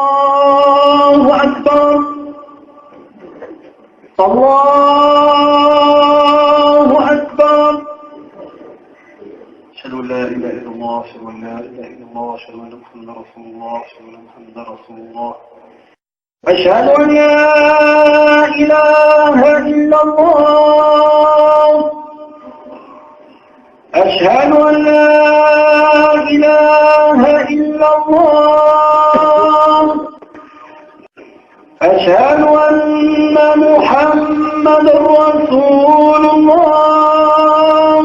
الله أكبر الله أكبر أشهد أن لا إله إلا الله أشهد أن لا إله إلا الله أشهد أن محمدا رسول الله أشهد أن محمدا رسول الله أشهد أن لا إله إلا الله أشهد أن لا إله إلا الله أشهد أن محمدا رسول الله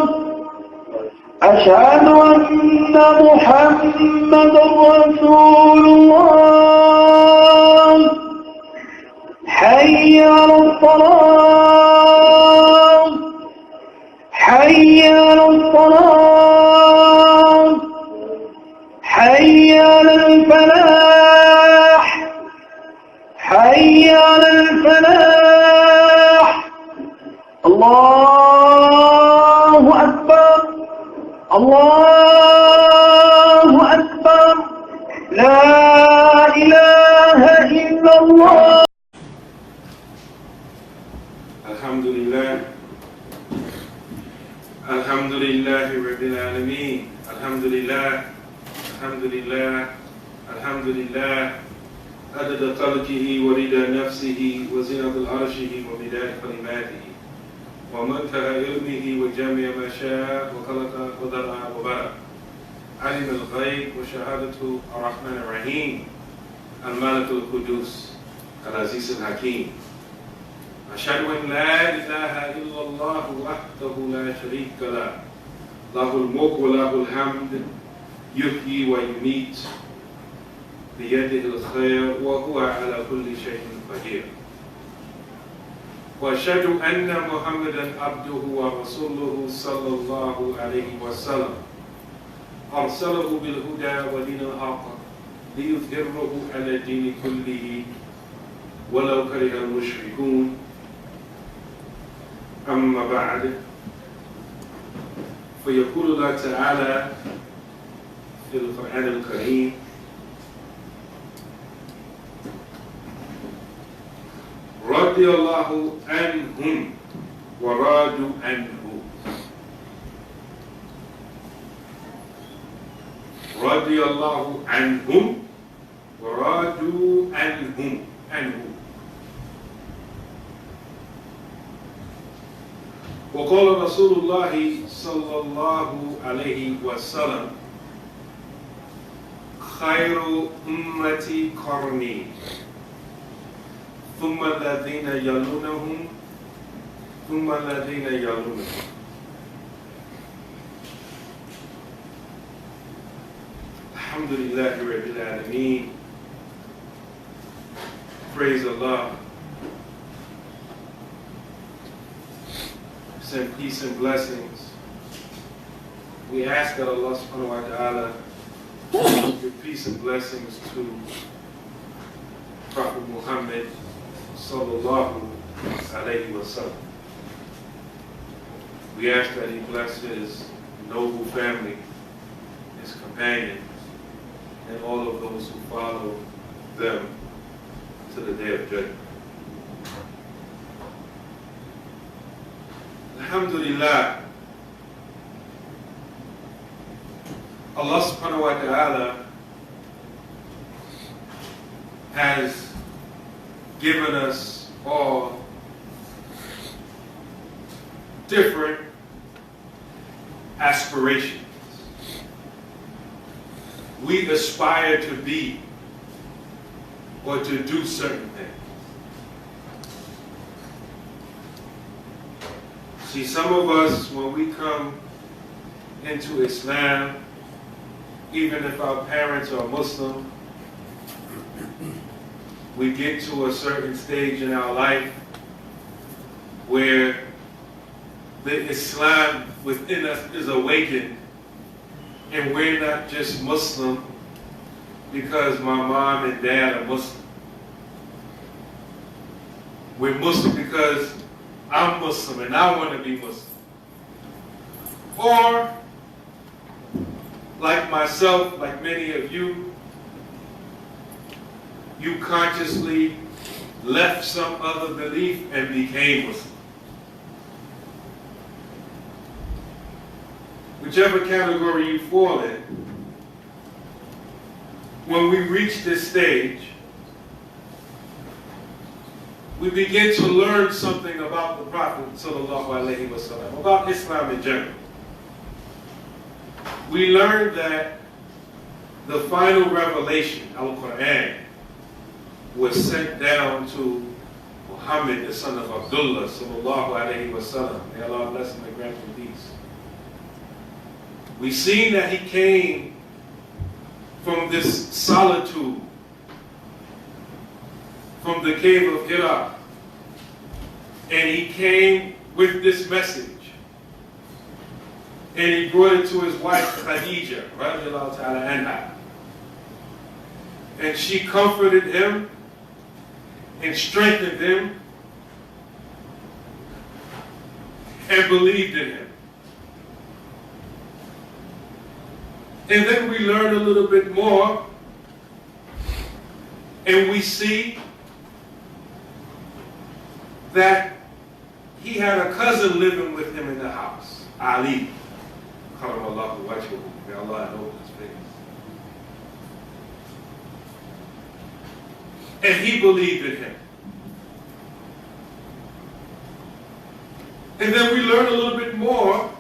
أشهد أن محمدا رسول الله حي على الصلاة حي على الصلاة حي على الفلاح حي على الفلاح الله أكبر الله أكبر لا إله إلا الله. Alhamdulillah Rabbil Alameen. Alhamdulillah عدد خلقه ورضا نفسه وزنة عرشه ومداد كلماته ومنتهى علمه وجميع ما شاء وخلق وذرع وبرع علم الغيب وشهادته الرحمن الرحيم الملك القدوس العزيز الحكيم أشهد أن لا إله إلا الله وحده لا شريك له له الملك وله الحمد يحيي ويميت بيده الخير وهو على كل شيء قدير وأشهد أن محمدا عبده ورسوله صلى الله عليه وسلم أرسله بالهدى ودين الحق ليظهره على الدين كله ولو كره المشركون أما بعد فيقول الله تعالى في القرآن الكريم رضي الله عنهم ورادوا عنه رضي الله عنهم ورادوا عنه وقال رسول الله صلى الله عليه وسلم خير أمتي قرني ثم الذين يلونهم ثم الذين يلونهم. Alhamdulillah Rabbil Alameen. Praise Allah. Send peace and blessings. We ask that Allah subhanahu wa ta'ala give peace and blessings to Prophet Muhammad sallallahu alayhi wa sallam. We ask that he bless his noble family, his companions, and all of those who follow them to the day of judgment. Alhamdulillah, Allah subhanahu wa ta'ala has given us all different aspirations. We aspire to be or to do certain things. See, some of us, when we come into Islam, even if our parents are Muslim, we get to a certain stage in our life where the Islam within us is awakened, and we're not just Muslim because my mom and dad are Muslim. We're Muslim because I'm Muslim and I want to be Muslim. Or, like myself, like many of you, you consciously left some other belief and became Muslim. Whichever category you fall in, when we reach this stage, we begin to learn something about the Prophet sallallahu alaihi wasallam, about Islam in general. We learn that the final revelation, Al-Quran, was sent down to Muhammad, the son of Abdullah sallallahu alaihi wasallam. May Allah bless him and grant him peace. We see that he came from this solitude, from the cave of Hira, and he came with this message, and he brought it to his wife Khadija, radiallahu ta'ala anha, and she comforted him and strengthened him and believed in him. And then we learn a little bit more, and we see that he had a cousin living with him in the house, Ali. Karamallahu wajhahu. May Allah know his face. And he believed in him. And then we learn a little bit more,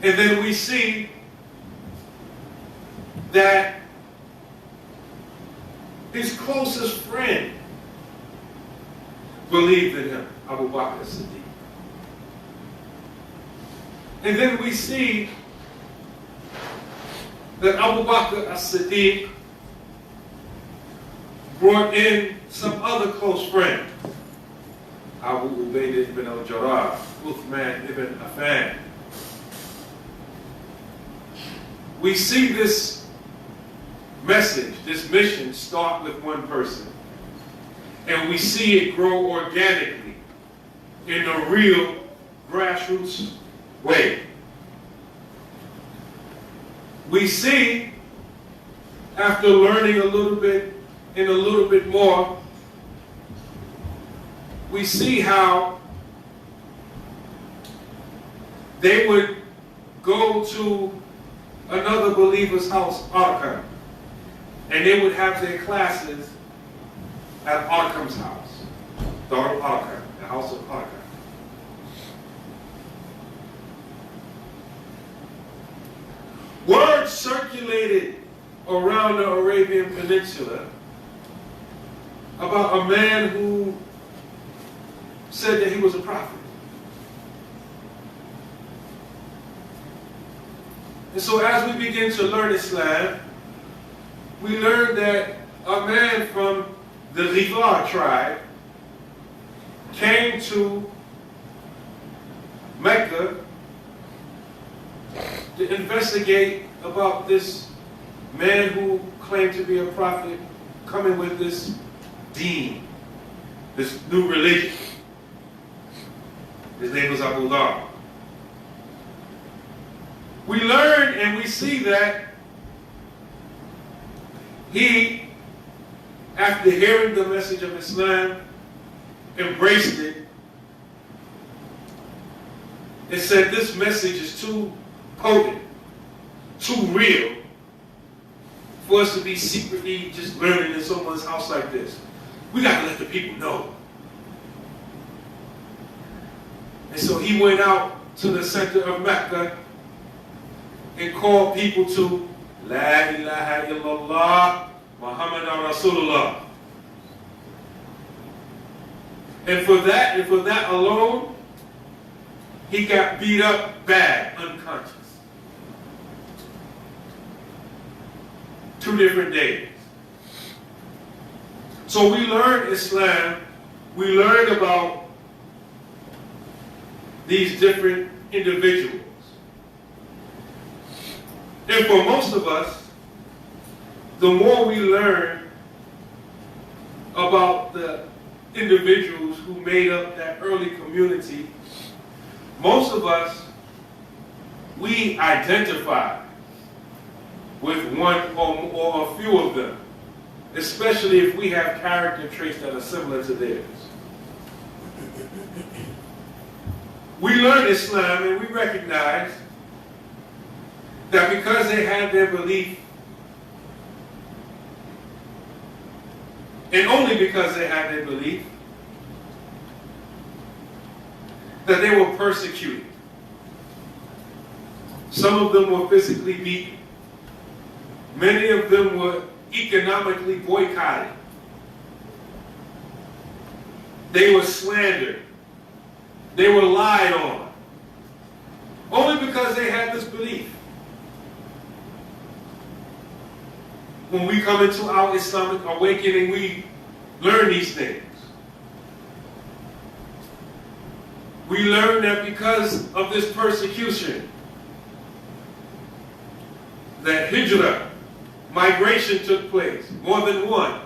and then we see that his closest friend believed in him, Abu Bakr as-Siddiq. And then we see that Abu Bakr as-Siddiq brought in some other close friend, Abu Ubaidah ibn al-Jarrah, Uthman ibn Affan. We see this message, this mission start with one person, and we see it grow organically in a real grassroots way. We see, after learning a little bit and a little bit more, we see how they would go to another believer's house, Arkham, and they would have their classes at Arkham's house, Dar Arkham, the house of Arkham. Word circulated around the Arabian Peninsula about a man who said that he was a prophet. And so as we begin to learn Islam, we learn that a man from the Ghifar tribe came to Mecca to investigate about this man who claimed to be a prophet coming with this deen, this new religion. His name was Abdullah. We learn and we see that he, after hearing the message of Islam, embraced it and said this message is too potent, too real for us to be secretly just learning in someone's house like this. We got to let the people know. And so he went out to the center of Mecca and called people to La ilaha illallah Muhammadan Rasulullah. And for that alone, he got beat up bad, unconscious. 2 different days. So we learn Islam, we learn about these different individuals. And for most of us, the more we learn about the individuals who made up that early community, most of us, we identify with one or a few of them. especially if we have character traits that are similar to theirs. We learn Islam and we recognize that because they had their belief, and only because they had their belief, that they were persecuted. Some of them were physically beaten. Many of them were economically boycotted. They were slandered. They were lied on. Only because they had this belief. When we come into our Islamic awakening, we learn these things. We learn that because of this persecution, that hijrah, migration took place, more than one.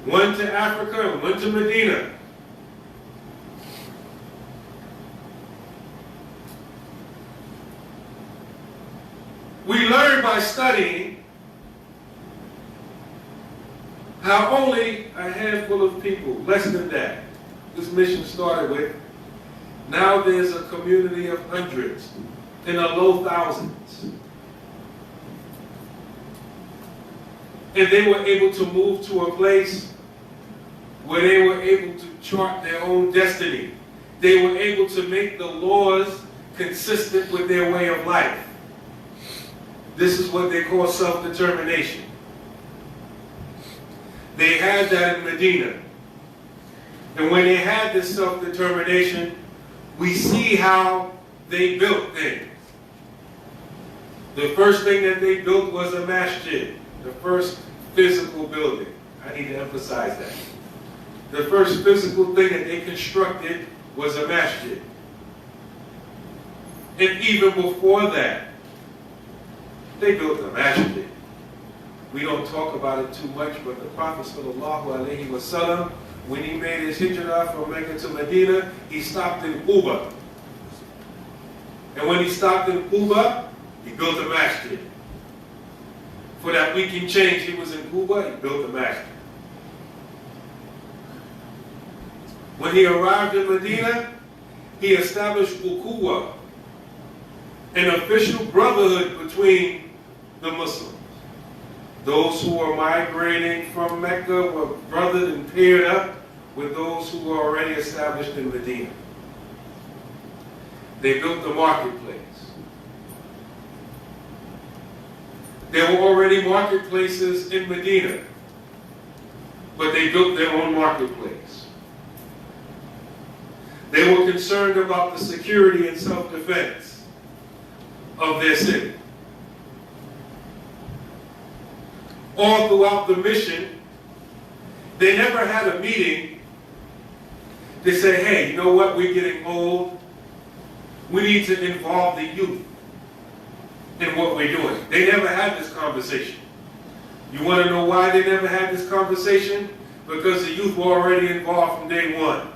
One to Africa and one to Medina. We learn by studying how only a handful of people, less than that, this mission started with, now there's a community of hundreds in the low thousands. And they were able to move to a place where they were able to chart their own destiny. They were able to make the laws consistent with their way of life. This is what they call self-determination. They had that in Medina. And when they had this self-determination, we see how they built things. The first thing that they built was a masjid, the first physical building. I need to emphasize that. The first physical thing that they constructed was a masjid. And even before that, they built a masjid. We don't talk about it too much, but the Prophet ﷺ, when he made his hijrah from Mecca to Medina, he stopped in Khutbah. And when he stopped in Khutbah, he built a masjid. For that week in change, he was in Khutbah, he built a masjid. When he arrived in Medina, he established ukhuwah, an official brotherhood between the Muslims. Those who were migrating from Mecca were brothered and paired up with those who were already established in Medina. They built the marketplace. There were already marketplaces in Medina, but they built their own marketplace. They were concerned about the security and self-defense of their city. All throughout the mission, they never had a meeting to say, hey, you know what, we're getting old. We need to involve the youth in what we're doing. They never had this conversation. You want to know why they never had this conversation? Because the youth were already involved from day one.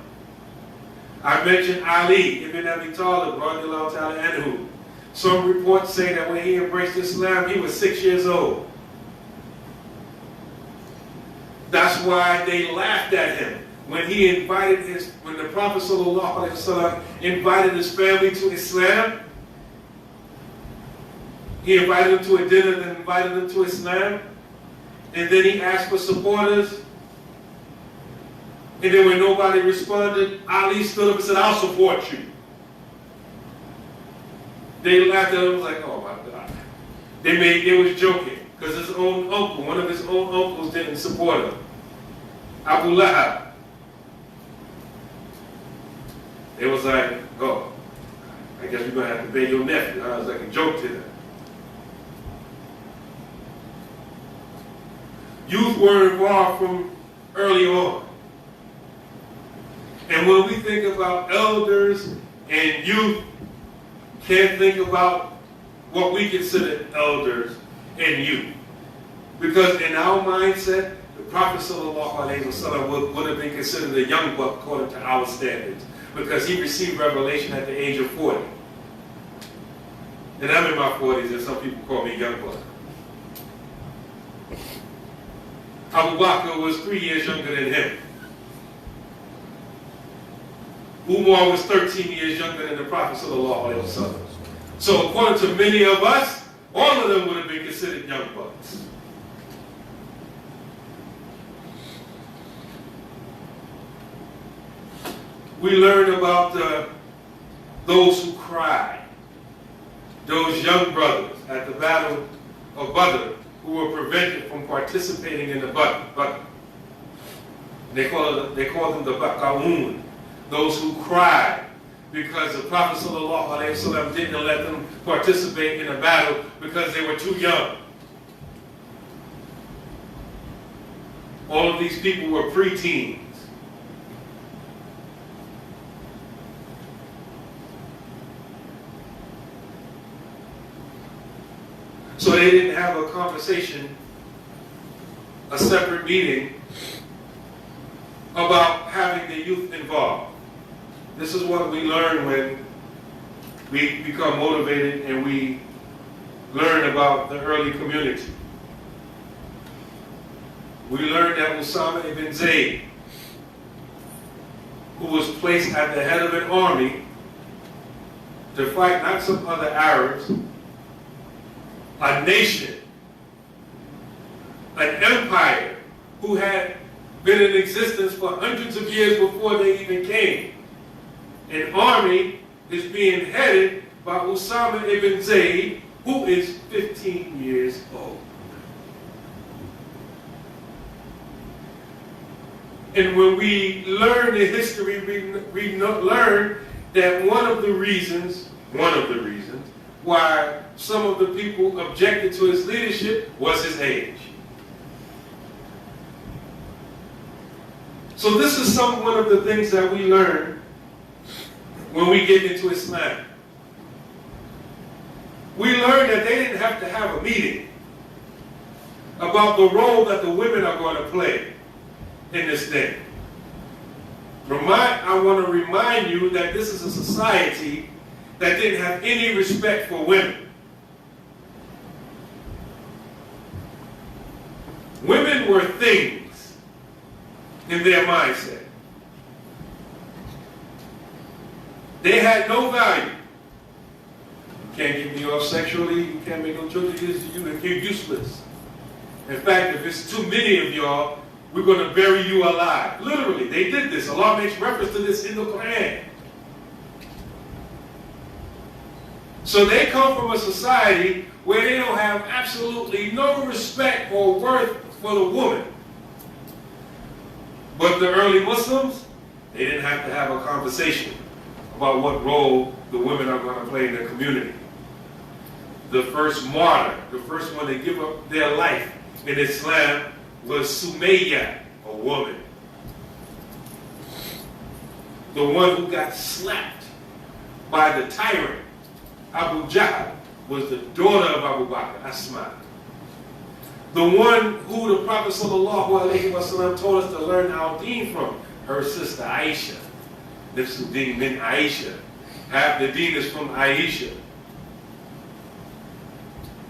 I mentioned Ali ibn Abi Talib, radiallahu ta'ala anhu. Some reports say that when he embraced Islam, he was 6 years old. That's why they laughed at him when when the Prophet ﷺ invited his family to Islam. He invited them to a dinner and invited them to Islam. And then he asked for supporters. And then when nobody responded, Ali stood up and said, I'll support you. They laughed at him like, oh my God. They was joking because his own uncle, one of his own uncles didn't support him. Abdullah. It was like, oh, I guess we're going to have to pay your nephew. I was like a joke to them. Youth were involved from early on. And when we think about elders and youth, can't think about what we consider elders and youth. Because in our mindset, the Prophet ﷺ would have been considered a young buck according to our standards. Because he received revelation at the age of 40. And I'm in my 40s and some people call me young buck. Abu Bakr was 3 years younger than him. Umar was 13 years younger than the Prophet sallallahu alaihi wasallam. So according to many of us, all of them would have been considered young bucks. We learn about those who cried, those young brothers at the Battle of Badr who were prevented from participating in the Badr. They call them the Baqa'un, those who cried because the Prophet ﷺ didn't let them participate in a battle because they were too young. All of these people were preteens. So they didn't have a conversation, a separate meeting about having the youth involved. This is what we learn when we become motivated and we learn about the early community. We learned that Usama ibn Zayd, who was placed at the head of an army to fight not some other Arabs, a nation, an empire who had been in existence for hundreds of years before they even came. An army is being headed by Usama ibn Zayd, who is 15 years old. And when we learn the history, we learn that one of the reasons why some of the people objected to his leadership was his age. So this is one of the things that we learn when we get into Islam. We learn that they didn't have to have a meeting about the role that the women are going to play in this thing. I want to remind you that this is a society that didn't have any respect for women. Women were things in their mindset. They had no value. You can't get me off sexually, you can't make no children, you're useless. In fact, if it's too many of y'all, we're going to bury you alive. Literally, they did this. Allah makes reference to this in the Quran. So they come from a society where they don't have absolutely no respect or worth for the woman. But the early Muslims, they didn't have to have a conversation about what role the women are going to play in the community. The first martyr, the first one to give up their life in Islam was Sumayyah, a woman. The one who got slapped by the tyrant, Abu Jahl, was the daughter of Abu Bakr, Asma. The one who the Prophet ﷺ told us to learn our deen from, her sister Aisha. Nifsuddin min Aisha. Half the deen is from Aisha.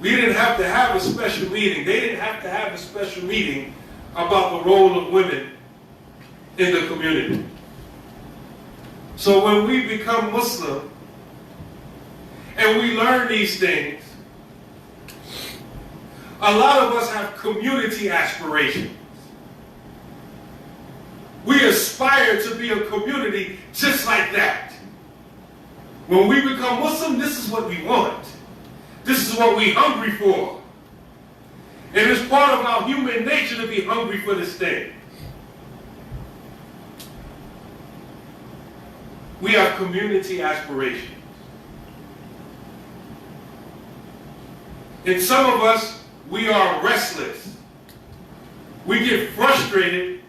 We didn't have to have a special meeting. They didn't have to have a special meeting about the role of women in the community. So when we become Muslim and we learn these things, a lot of us have community aspirations. We aspire to be a community just like that. When we become Muslim, this is what we want. This is what we're hungry for. And it's part of our human nature to be hungry for this thing. We have community aspirations. And some of us, we are restless. We get frustrated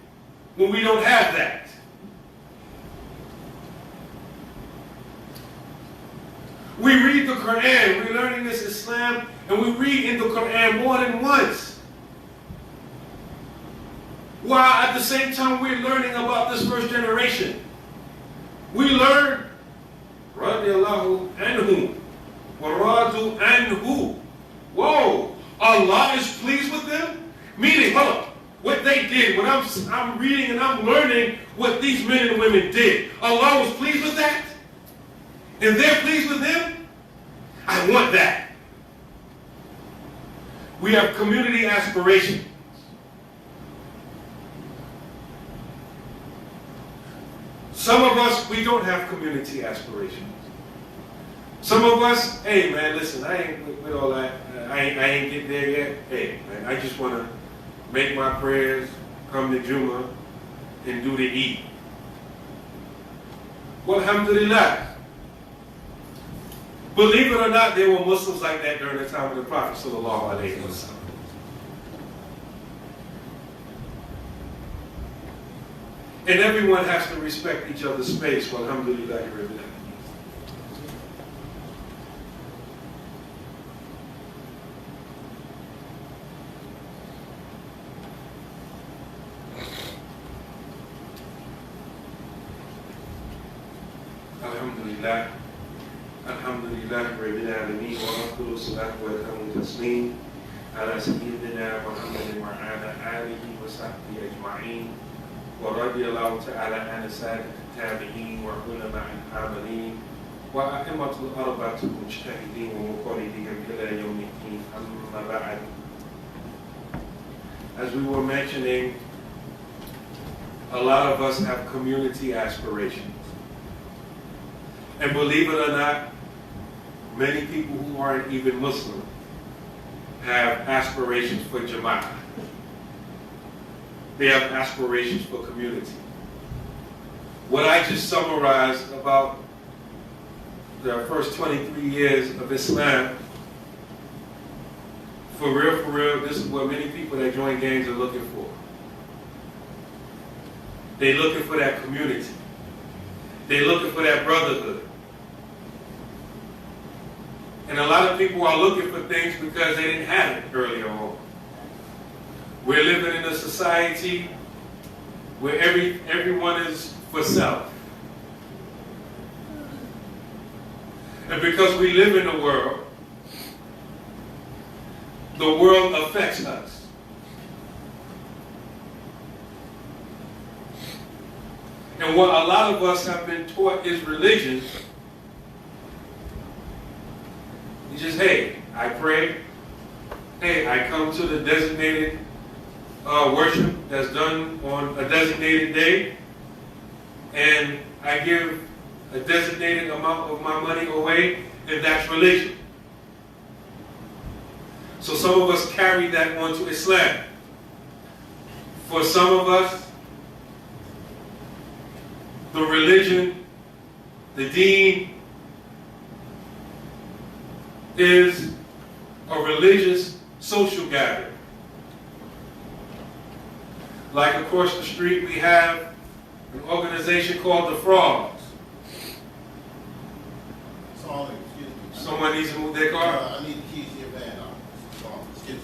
when we don't have that. We read the Quran, we're learning this Islam, and we read in the Quran more than once. While at the same time we're learning about this first generation. We learn, radiyallahu anhu, wa radu anhu. Whoa, Allah is pleased with them? Meaning, hold up, what they did, when I'm reading and I'm learning what these men and women did, Allah was pleased with that? And they're pleased with Him? I want that. We have community aspirations. Some of us, we don't have community aspirations. Some of us, hey man, listen, I ain't with all that. I ain't getting there yet. Hey man, I just want to make my prayers, come to Jumu'ah, and do the Eid. Well, alhamdulillah. Believe it or not, there were Muslims like that during the time of the Prophet sallallahu alaihi wasallam. And everyone has to respect each other's space. Well, alhamdulillah. Alhamdulillah. Alhamdulillah Rabbil Alameen wa afdalu salatu wa atamu taslim ala sayyidina Muhammadin wa ala alihi wa sahbihi ajma'in wa radiyallahu ta'ala an sadat al-tabi'in wa ulama al-amilin wa a'immatul arba'atul mujtahidin wa muqarridin ila yawm al-din amma ba'd. As we were mentioning, a lot of us have community aspirations. And believe it or not, many people who aren't even Muslim have aspirations for Jamaa'ah. They have aspirations for community. What I just summarized about the first 23 years of Islam, for real, this is what many people that join gangs are looking for. They're looking for that community. They're looking for that brotherhood. And a lot of people are looking for things because they didn't have it earlier on. We're living in a society where everyone is for self. And because we live in the world affects us. And what a lot of us have been taught is religion. You just, hey, I pray. Hey, I come to the designated worship that's done on a designated day. And I give a designated amount of my money away, and that's religion. So some of us carry that on to Islam. For some of us, the religion, the deen, is a religious social gathering. Like across the street we have an organization called the Frogs. Sorry, excuse me. Someone needs to move their car? I need the keys to your van. Sorry, excuse me.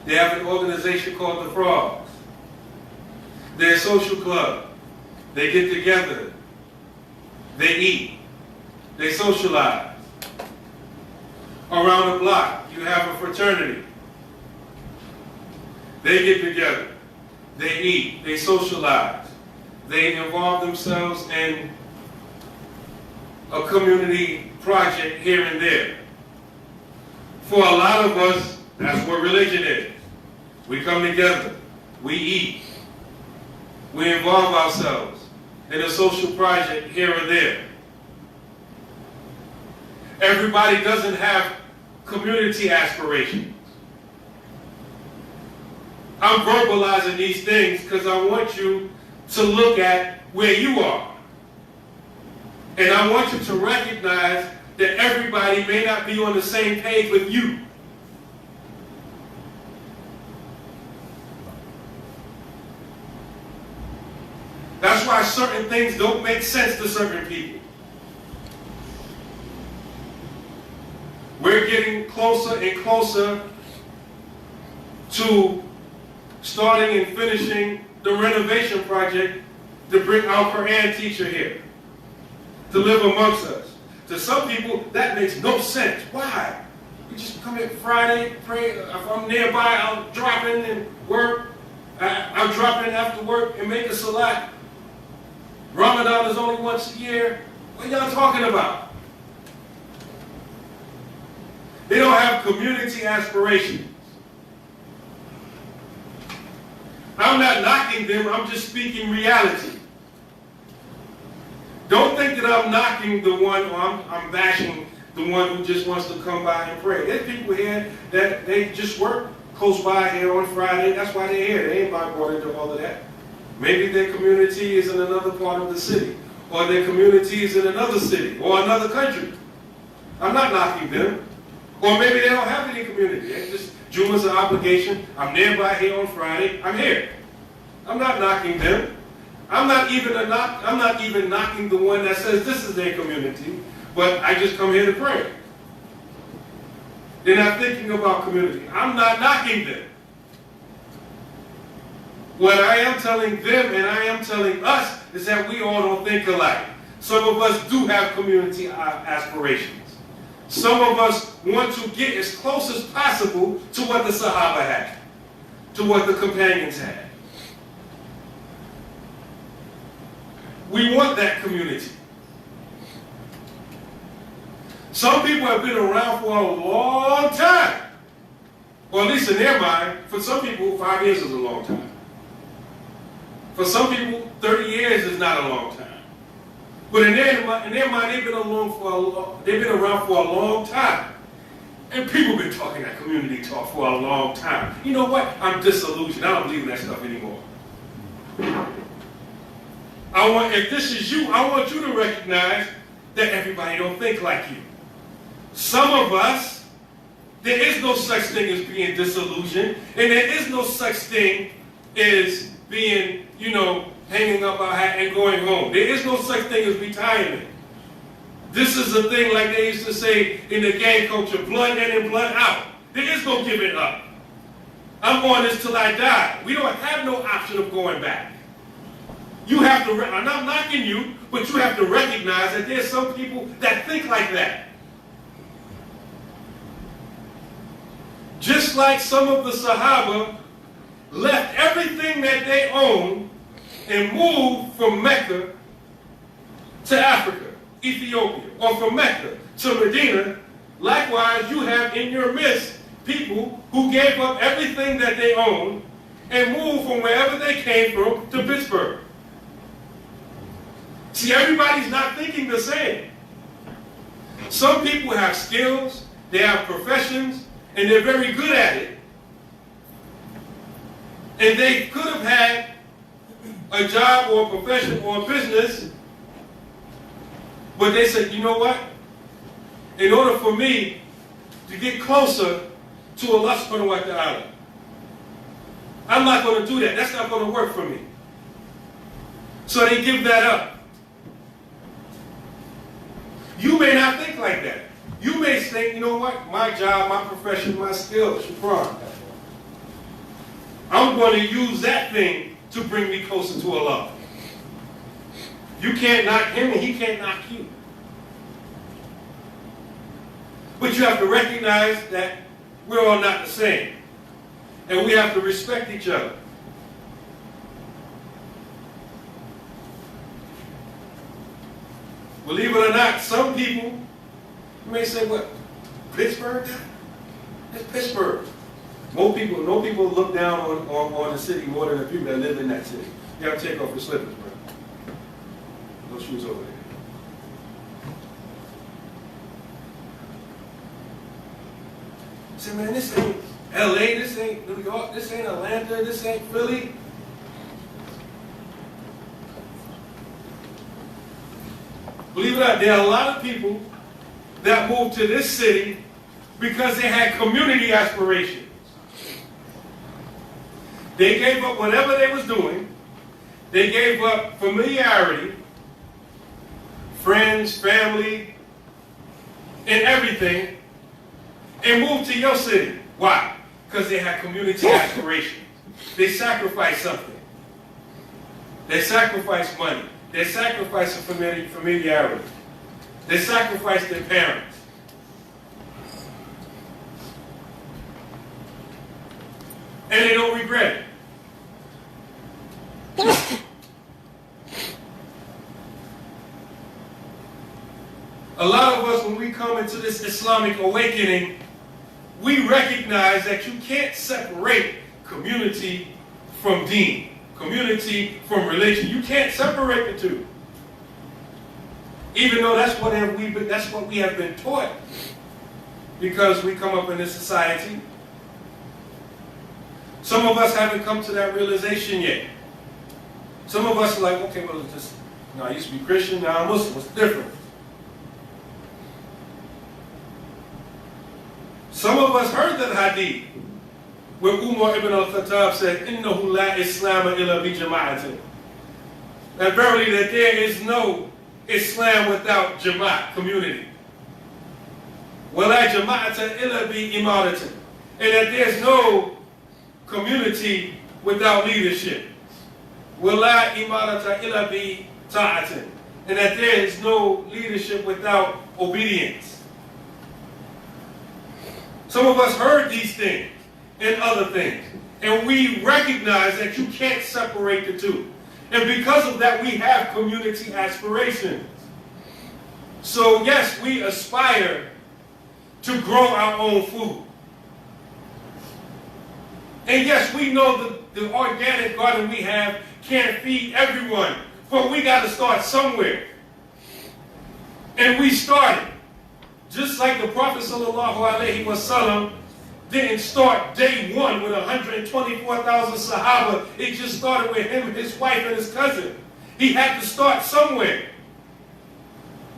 They have an organization called the Frogs. They're a social club. They get together. They eat. They socialize. Around the block, you have a fraternity. They get together. They eat. They socialize. They involve themselves in a community project here and there. For a lot of us, that's what religion is. We come together. We eat. We involve ourselves in a social project here or there. Everybody doesn't have community aspirations. I'm verbalizing these things because I want you to look at where you are. And I want you to recognize that everybody may not be on the same page with you. That's why certain things don't make sense to certain people. We're getting closer and closer to starting and finishing the renovation project to bring our Quran teacher here. to live amongst us. To some people, that makes no sense. Why? We just come in Friday, pray. If I'm nearby, I'll drop in and work. I'll drop in after work and make a salat. Ramadan is only once a year. What are y'all talking about? They don't have community aspirations. I'm not knocking them, I'm just speaking reality. Don't think that I'm knocking the one, or I'm bashing the one who just wants to come by and pray. There's people here that they just work close by here on Friday. That's why they're here. They ain't brought into all of that. Maybe their community is in another part of the city, or their community is in another city, or another country. I'm not knocking them. Or maybe they don't have any community. It's just Jumu'ah's an obligation. I'm nearby here on Friday. I'm here. I'm not knocking them. I'm not even knocking the one that says this is their community, but I just come here to pray. They're not thinking about community. I'm not knocking them. What I am telling them and I am telling us is that we all don't think alike. Some of us do have community aspirations. Some of us want to get as close as possible to what the Sahaba had, to what the companions had. We want that community. Some people have been around for a long time. Or at least in their mind, for some people, 5 years is a long time. For some people, 30 years is not a long time. But in their mind, they've been around for a long time. And people have been talking that community talk for a long time. You know what? I'm disillusioned. I don't believe in that stuff anymore. If this is you, I want you to recognize that everybody don't think like you. Some of us, there is no such thing as being disillusioned, and there is no such thing as being, hanging up our hat and going home. There is no such thing as retirement. This is a thing like they used to say in the gang culture, blood in and blood out. There is no giving up. I'm on this till I die. We don't have no option of going back. You have to, I'm not knocking you, but you have to recognize that there's some people that think like that. Just like some of the Sahaba left everything that they owned and moved from Mecca to Africa, Ethiopia, or from Mecca to Medina, likewise you have in your midst people who gave up everything that they owned and moved from wherever they came from to Pittsburgh. See, everybody's not thinking the same. Some people have skills, they have professions, and they're very good at it. And they could have had a job or a profession or a business, but they said, you know what? In order for me to get closer to Allah subhanahu wa ta'ala, I'm not going to do that. That's not going to work for me. So they give that up. You may not think like that. You may think, you know what? My job, my profession, my skills, Shukran. I'm going to use that thing to bring me closer to Allah. You can't knock him and he can't knock you. But you have to recognize that we're all not the same. And we have to respect each other. Believe it or not, some people, you may say, what, Pittsburgh? It's Pittsburgh. No people look down on the city more than the people that live in that city. You have to take off your slippers, bro. No shoes over there. Say, man, this ain't LA, this ain't New York, this ain't Atlanta, this ain't Philly. Believe it or not, there are a lot of people that moved to this city because they had community aspirations. They gave up whatever they was doing. They gave up familiarity, friends, family, and everything, and moved to your city. Why? Because they had community aspirations. They sacrificed something. They sacrificed money. They sacrificed familiarity. They sacrificed their parents. And they don't regret it. A lot of us, when we come into this Islamic awakening, we recognize that you can't separate community from deen, community from religion. You can't separate the two. Even though that's what we have been taught, because we come up in this society. Some of us haven't come to that realization yet. Some of us are like, okay, well, it's just, I used to be Christian, now I'm Muslim. What's different? Some of us heard that hadith where Umar ibn al-Khattab said, "Innahu la Islam illa bi Jamaa'ah." That verily that there is no Islam without Jamaa'ah, community. وَلَا جَمَاعَةَ إِلَّا بِإِمَارَةٍ. And that there's no community without leadership. وَلَا إِمَارَةَ إِلَّا بِطَاعَةٍ. And that there is no leadership without obedience. Some of us heard these things and other things, and we recognize that you can't separate the two. And because of that, we have community aspirations. So yes, we aspire to grow our own food. And yes, we know the organic garden we have can't feed everyone, but we got to start somewhere. And we started. Just like the Prophet ﷺ didn't start day one with 124,000 Sahaba. It just started with him, his wife, and his cousin. He had to start somewhere.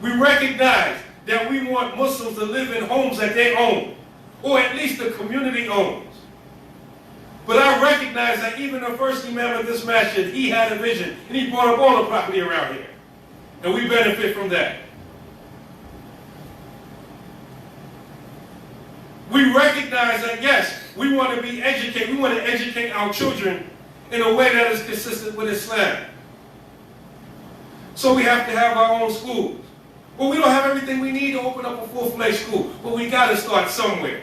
We recognize that we want Muslims to live in homes that they own, or at least the community owns. But I recognize that even the first Imam of this masjid, he had a vision, and he brought up all the property around here. And we benefit from that. We recognize that, yes, we want to be educated. We want to educate our children in a way that is consistent with Islam. So we have to have our own schools. But we don't have everything we need to open up a full-fledged school. But we got to start somewhere.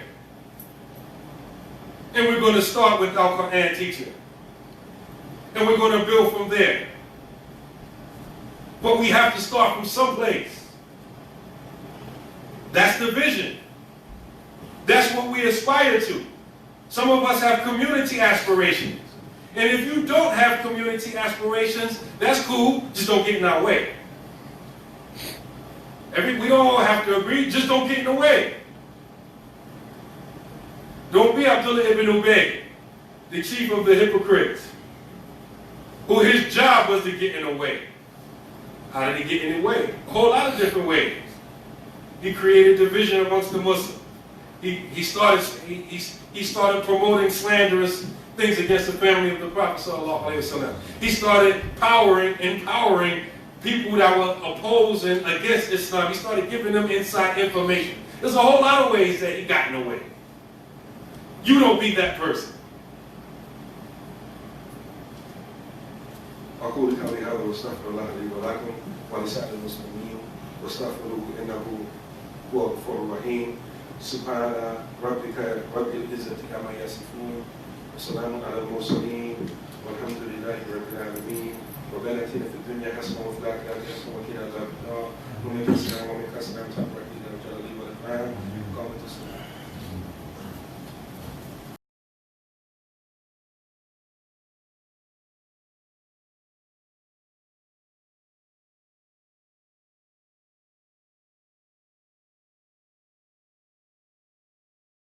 And we're going to start with our Quran teacher. And we're going to build from there. But we have to start from someplace. That's the vision. That's what we aspire to. Some of us have community aspirations. And if you don't have community aspirations, that's cool. Just don't get in our way. We don't all have to agree. Just don't get in the way. Don't be Abdullah ibn Ubay, the chief of the hypocrites, who his job was to get in the way. How did he get in the way? A whole lot of different ways. He created division amongst the Muslims. He started promoting slanderous things against the family of the Prophet ﷺ. He started empowering people that were opposing against Islam. He started giving them inside information. There's a whole lot of ways that he got in the way. You don't be that person. أقول قولي هذا واستغفر الله لي ولكم ولسائر المسلمين واستغفروه إنه هو الغفور الرحيم. سبحان ربك رب العزة عما يصفون وسلام على المرسلين والحمد لله رب العالمين. ربنا آتنا في الدنيا حسنة وفي الآخرة حسنة وقنا عذاب النار ومن